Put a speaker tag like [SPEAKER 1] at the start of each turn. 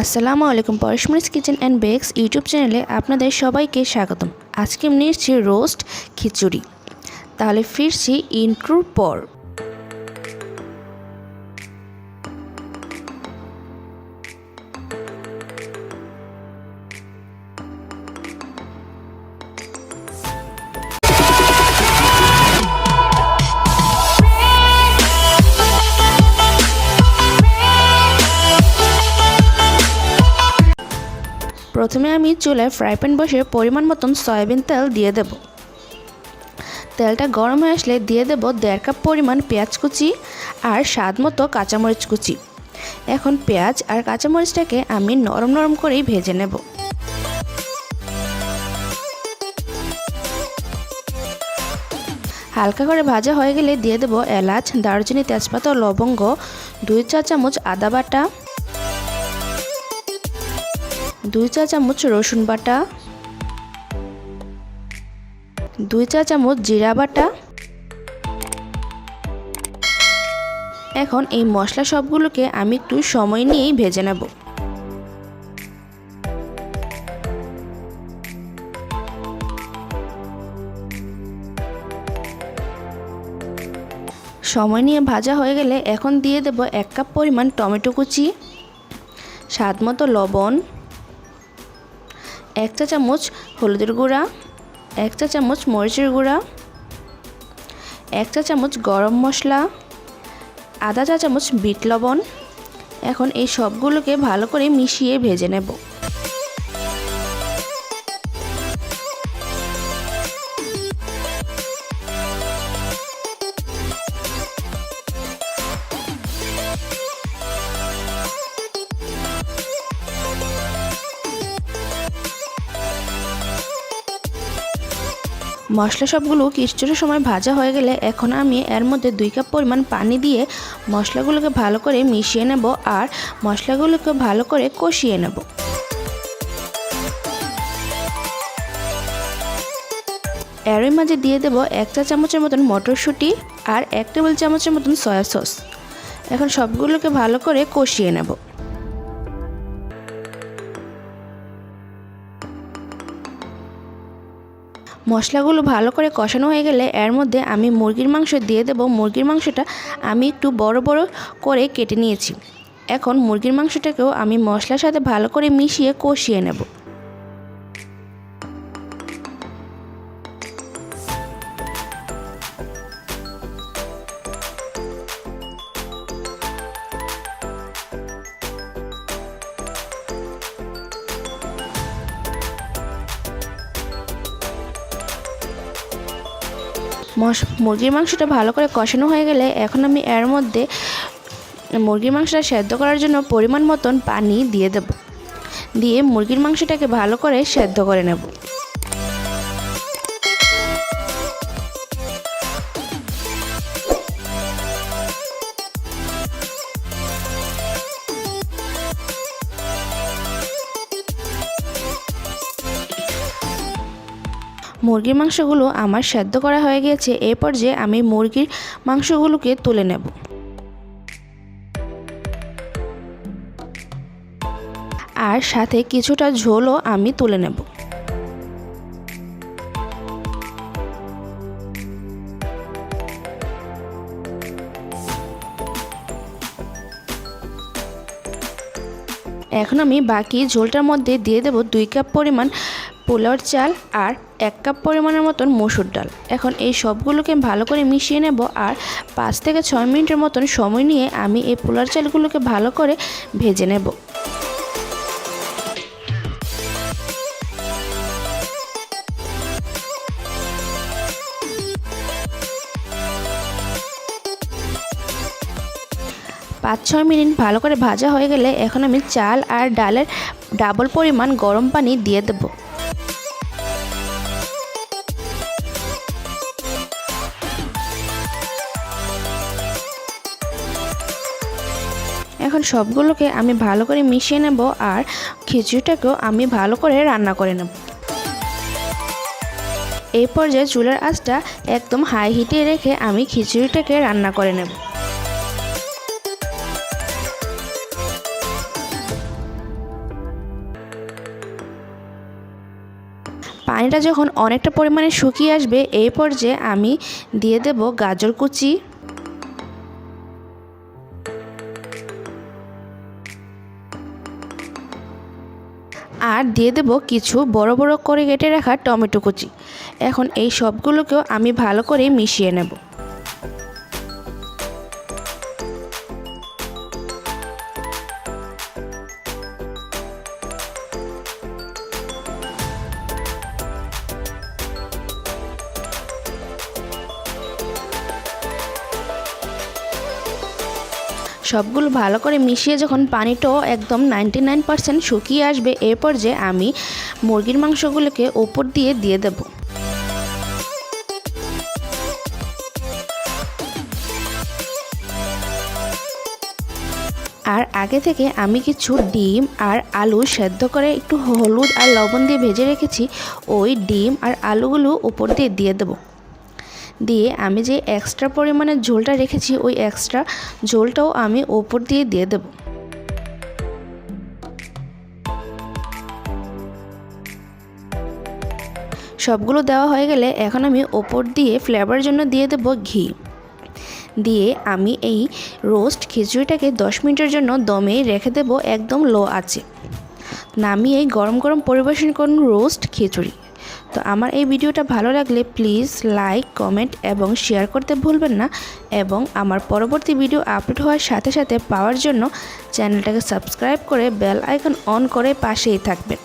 [SPEAKER 1] আসসালামু আলাইকুম। পরশমনিস kitchen and bakes YouTube চ্যানেলে আপনাদের সবাইকে স্বাগতম। আজকে আমি নিয়েছি রোস্ট খিচুড়ি। তাহলে ফিরছি ইন্ট্রোর পর। প্রথমে আমি চুলায় ফ্রাই প্যান বসে পরিমাণ মতন সয়াবিন তেল দিয়ে দেব। তেলটা গরম হয়ে আসলে দিয়ে দেব 1.5 কাপ পরিমাণ পেঁয়াজ কুচি আর স্বাদ মতো কাঁচামরিচ কুচি। এখন পেঁয়াজ আর কাঁচামরিচটাকে আমি নরম নরম করেই ভেজে নেব। হালকা করে ভাজা হয়ে গেলে দিয়ে দেব এলাচ, দারুচিনি, তেজপাতা ও লবঙ্গ, 2 চা চামচ আদা বাটা, 2 চা চামচ রসুন বাটা, 2 চা চামচ জিরা বাটা। এখন এই মশলা সবগুলোকে আমি একটু সময় নিয়েই ভেজে নেব। সময় নিয়ে ভাজা হয়ে গেলে এখন দিয়ে দেব 1 কাপ পরিমাণ টমেটো কুচি, স্বাদ মতো লবণ, 1 চা চামচ হলুদের গুঁড়া, 1 চা চামচ মরিচের গুঁড়া, 1 চা চামচ গরম মশলা, আধা চা চামচ বিট লবণ। এখন এই সবগুলোকে ভালো করে মিশিয়ে ভেজে নেব। মশলা সবগুলো কিছুটা সময় ভাজা হয়ে গেলে এখন আমি এর মধ্যে 2 কাপ পরিমাণ পানি দিয়ে মশলাগুলোকে ভালো করে মিশিয়ে নেব আর মশলাগুলোকে ভালো করে কষিয়ে নেব। এরই মাঝে দিয়ে দেব 1 চা চামচের মতন মটরশুঁটি আর 1 টেবিল চামচের মতন সয়া সস। এখন সবগুলোকে ভালো করে কষিয়ে নেব। মশলাগুলো ভালো করে কষানো হয়ে গেলে এর মধ্যে আমি মুরগির মাংস দিয়ে দেব। মুরগির মাংসটা আমি একটু বড় বড় করে কেটে নিয়েছি। এখন মুরগির মাংসটাকেও আমি মশলার সাথে ভালো করে মিশিয়ে কষিয়ে নেব। মুরগির মাংসটা ভালো করে কষানো হয়ে গেলে এখন আমি এর মধ্যে মুরগির মাংসটা সেদ্ধ করার জন্য পরিমাণ মতন পানি দিয়ে দেব। দিয়ে মুরগির মাংসটাকে ভালো করে সেদ্ধ করে নেব। মুরগির মাংসগুলো আমার সেদ্ধ করা হয়ে গিয়েছে। এই পর্যায়ে আমি মুরগির মাংসগুলোকে তুলে নেব। আর সাথে কিছুটা ঝোলও আমি তুলে নেব। এখন আমি বাকি ঝোলটার মধ্যে দিয়ে দেব 2 কাপ পরিমাণ পোলাওর চাল আর 1 কাপ পরিমাণের মতন মসুর ডাল। এখন এই সবগুলোকে ভালো করে মিশিয়ে নেব আর 5 থেকে 6 মিনিটের মতন সময় নিয়ে আমি এই পোলাওর চালগুলোকে ভালো করে ভেজে নেব। পাঁচ 6 মিনিট ভালো করে ভাজা হয়ে গেলে এখন আমি চাল আর ডালের ডাবল পরিমাণ গরম পানি দিয়ে দেব। এখন সবগুলোকে আমি ভালো করে মিশিয়ে নেব আর খিচুড়িটাকেও আমি ভালো করে রান্না করে নেব। এই পর্যায়ে চুলার আঁচটা একদম হাই হিটে রেখে আমি খিচুড়িটাকে রান্না করে নেব। পানিটা যখন অনেকটা পরিমাণে শুকিয়ে আসবে এই পর্যায়ে আমি দিয়ে দেব গাজর কুচি, আর দিয়ে দেব কিছু বড় বড় করে কেটে রাখা টমেটো কুচি। এখন এই সবগুলোকেও আমি ভালো করে মিশিয়ে নেব। সবগুলো ভালো করে মিশিয়ে যখন পানিটাও একদম 99% শুকিয়ে আসবে এই পর্যায়ে আমি মুরগির মাংসগুলোকে উপর দিয়ে দেব। আর আগে থেকে আমি কিছু ডিম আর আলু সেদ্ধ করে একটু হলুদ আর লবণ দিয়ে ভেজে রেখেছি, ওই ডিম আর আলুগুলো উপর দিয়ে দেব। দিয়ে আমি যে এক্সট্রা পরিমাণে ঝোলটা রেখেছি ওই এক্সট্রা ঝোলটাও আমি ওপর দিয়ে দেব। সবগুলো দেওয়া হয়ে গেলে এখন আমি ওপর দিয়ে ফ্লেভারের জন্য দিয়ে দেব ঘি। দিয়ে আমি এই রোস্ট খিচুড়িটাকে 10 মিনিটের জন্য দমে রেখে দেব একদম লো আঁচে। নামিয়ে গরম গরম পরিবেশন করুন রোস্ট খিচুড়ি। তো আমার এই ভিডিওটা ভালো লাগলে প্লিজ লাইক, কমেন্ট এবং শেয়ার করতে ভুলবেন না, এবং আমার পরবর্তী ভিডিও আপলোড হওয়ার সাথে সাথে পাওয়ার জন্য চ্যানেলটাকে সাবস্ক্রাইব করে বেল আইকন অন করে পাশেই থাকবেন।